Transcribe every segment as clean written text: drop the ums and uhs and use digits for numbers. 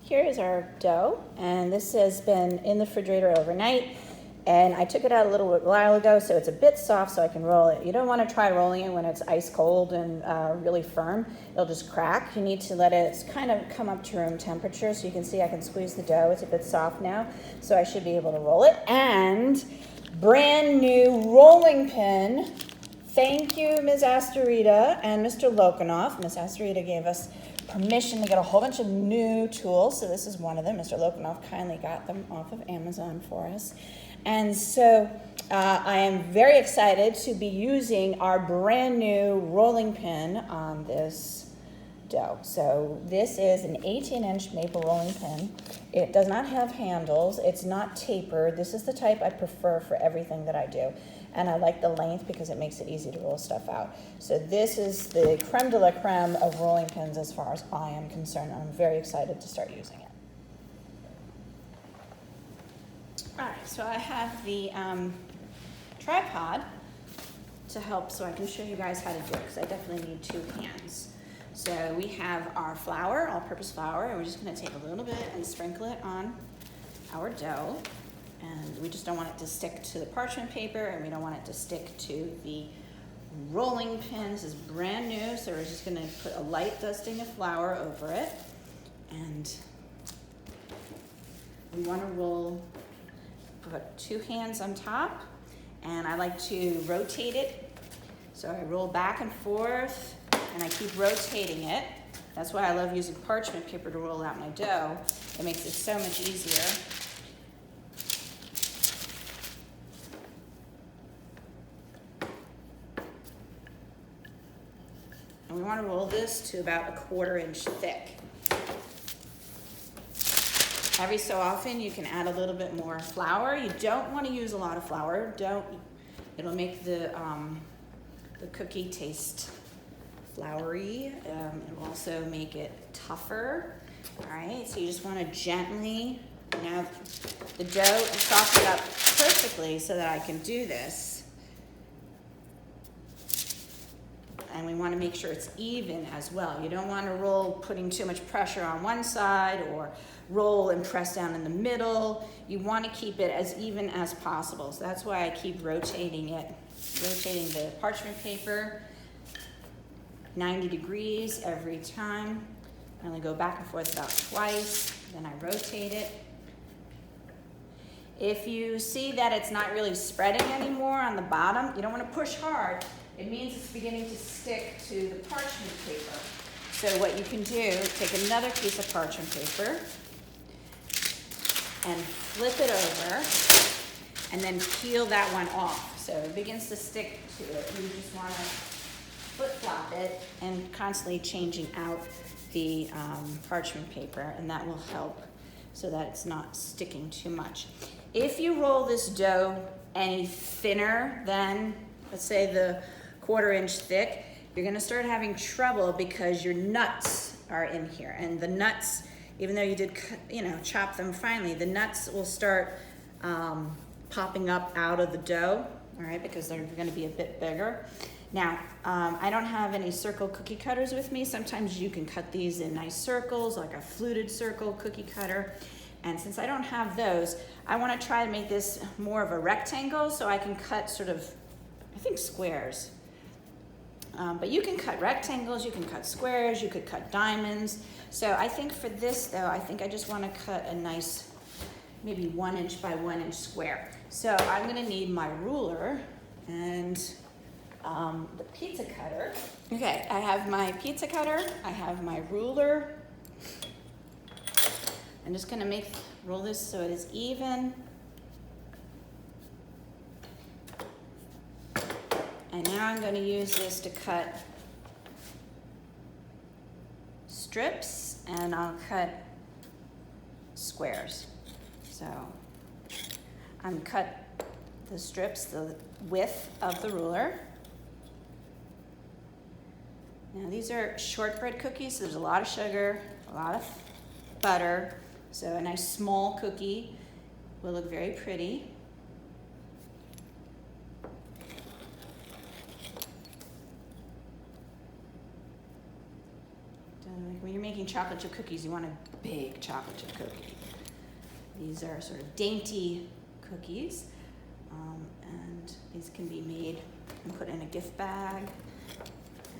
here is our dough, and this has been in the refrigerator overnight, and I took it out a little while ago, so it's a bit soft so I can roll it. You don't want to try rolling it when it's ice cold and really firm. It'll just crack. You need to let it kind of come up to room temperature, so you can see I can squeeze the dough. It's a bit soft now, so I should be able to roll it. And brand new rolling pin. Thank you, Ms. Astorita and Mr. Lokanoff. Ms. Astorita gave us permission to get a whole bunch of new tools, so this is one of them. Mr. Lokanoff kindly got them off of Amazon for us. And so I am very excited to be using our brand new rolling pin on this dough. So this is an 18-inch maple rolling pin. It does not have handles. It's not tapered. This is the type I prefer for everything that I do. And I like the length because it makes it easy to roll stuff out. So this is the creme de la creme of rolling pins as far as I am concerned. I'm very excited to start using it. All right, so I have the tripod to help so I can show you guys how to do it, because I definitely need two hands. So we have our flour, all-purpose flour, and we're just going to take a little bit and sprinkle it on our dough. And we just don't want it to stick to the parchment paper, and we don't want it to stick to the rolling pin. This is brand new, so we're just going to put a light dusting of flour over it. And we want to roll, put two hands on top, and I like to rotate it. So I roll back and forth, and I keep rotating it. That's why I love using parchment paper to roll out my dough. It makes it so much easier. And we want to roll this to about 1/4 inch thick. Every so often you can add a little bit more flour. You don't want to use a lot of flour. It'll make the cookie taste floury. It'll also make it tougher. All right, so you just want to gently, now the dough is softened up perfectly so that I can do this. And we want to make sure it's even as well. You don't want to roll putting too much pressure on one side or roll and press down in the middle. You want to keep it as even as possible. So that's why I keep rotating it, rotating the parchment paper 90 degrees every time. I only go back and forth about twice, then I rotate it. If you see that it's not really spreading anymore on the bottom, you don't want to push hard. It means it's beginning to stick to the parchment paper. So what you can do, take another piece of parchment paper and flip it over and then peel that one off. So it begins to stick to it. You just want to flip-flop it and constantly changing out the parchment paper, and that will help so that it's not sticking too much. If you roll this dough any thinner than, let's say, the 1/4 inch thick, you're going to start having trouble because your nuts are in here. And the nuts, even though you did, chop them finely, the nuts will start popping up out of the dough, all right, because they're going to be a bit bigger. Now, I don't have any circle cookie cutters with me. Sometimes you can cut these in nice circles, like a fluted circle cookie cutter. And since I don't have those, I want to try to make this more of a rectangle so I can cut sort of, I think, squares. But you can cut rectangles, you can cut squares, you could cut diamonds. So I think for this, though, I think I just want to cut a nice, maybe 1 inch by 1 inch square. So I'm going to need my ruler and the pizza cutter. Okay, I have my pizza cutter, I have my ruler. I'm just going to roll this so it is even. And now I'm going to use this to cut strips, and I'll cut squares. So I'm cut the strips the width of the ruler. Now these are shortbread cookies, so there's a lot of sugar, a lot of butter. So a nice small cookie will look very pretty. When you're making making chocolate chip cookies, you want a big chocolate chip cookie. These are sort of dainty cookies, and these can be made and put in a gift bag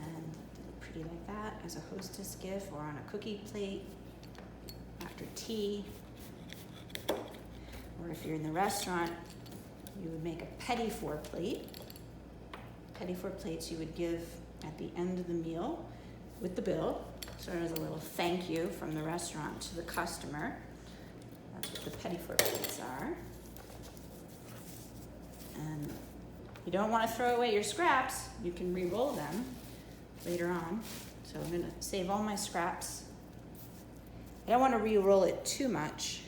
and look pretty like that as a hostess gift or on a cookie plate after tea. Or if you're in the restaurant, you would make a petit four plate. Petit four plates you would give at the end of the meal with the bill, sort of as a little thank you from the restaurant to the customer. That's what the petit four plates are. And you don't want to throw away your scraps. You can re-roll them later on. So I'm going to save all my scraps. I don't want to re-roll it too much.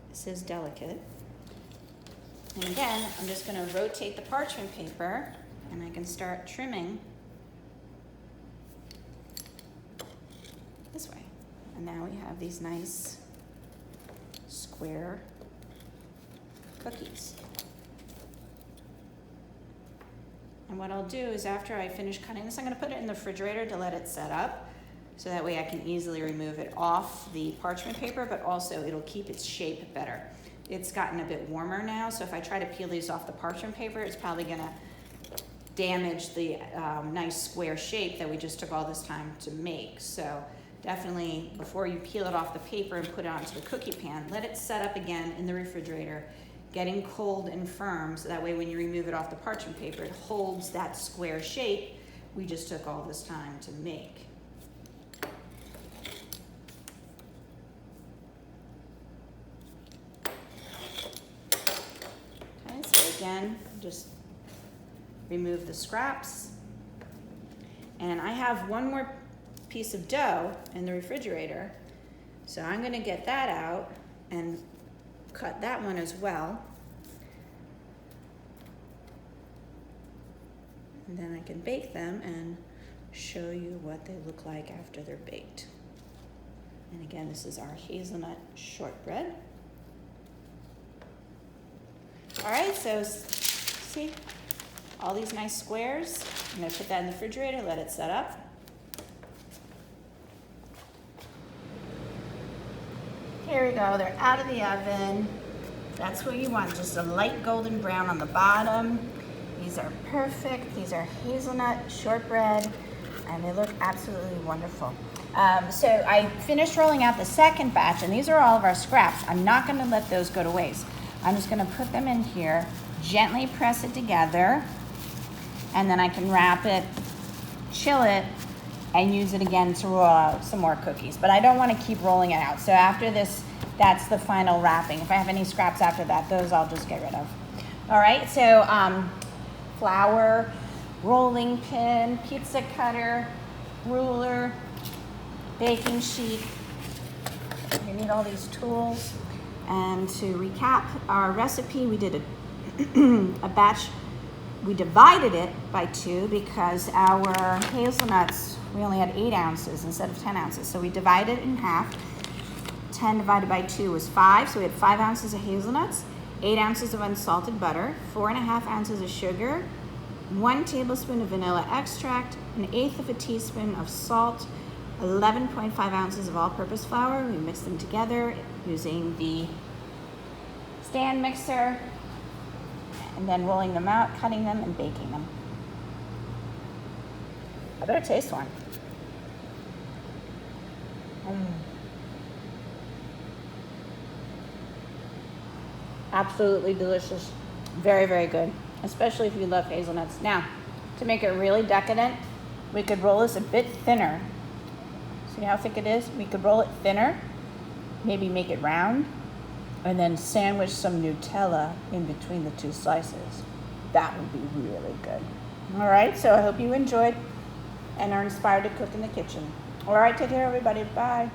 This is delicate. And again, I'm just going to rotate the parchment paper and I can start trimming this way. And now we have these nice square cookies. And what I'll do is after I finish cutting this, I'm going to put it in the refrigerator to let it set up. So that way I can easily remove it off the parchment paper, but also it'll keep its shape better. It's gotten a bit warmer now, so if I try to peel these off the parchment paper, it's probably gonna damage the nice square shape that we just took all this time to make. So definitely, before you peel it off the paper and put it onto the cookie pan, let it set up again in the refrigerator, getting cold and firm, so that way when you remove it off the parchment paper, it holds that square shape we just took all this time to make. Again, just remove the scraps. And I have one more piece of dough in the refrigerator, so I'm going to get that out and cut that one as well. And then I can bake them and show you what they look like after they're baked. And again, this is our hazelnut shortbread. All right, so see all these nice squares. I'm gonna put that in the refrigerator, let it set up. Here we go, they're out of the oven. That's what you want, just a light golden brown on the bottom. These are perfect. These are hazelnut shortbread, and they look absolutely wonderful. So I finished rolling out the second batch, and these are all of our scraps. I'm not gonna let those go to waste. I'm just gonna put them in here, gently press it together, and then I can wrap it, chill it, and use it again to roll out some more cookies. But I don't wanna keep rolling it out. So after this, that's the final wrapping. If I have any scraps after that, those I'll just get rid of. All right, so flour, rolling pin, pizza cutter, ruler, baking sheet. You need all these tools. And to recap our recipe, we did a batch. We divided it by 2 because our hazelnuts, we only had 8 ounces instead of 10 ounces. So we divided it in half. 10 divided by 2 was 5. So we had 5 ounces of hazelnuts, 8 ounces of unsalted butter, 4.5 ounces of sugar, 1 tablespoon of vanilla extract, 1/8 of a teaspoon of salt, 11.5 ounces of all-purpose flour. We mixed them together using the stand mixer, and then rolling them out, cutting them, and baking them. I better taste one. Absolutely delicious. Very, very good, especially if you love hazelnuts. Now, to make it really decadent, we could roll this a bit thinner. See how thick it is? We could roll it thinner, maybe make it round, and then sandwich some Nutella in between the 2 slices. That would be really good. All right, so I hope you enjoyed and are inspired to cook in the kitchen. All right, take care, everybody. Bye.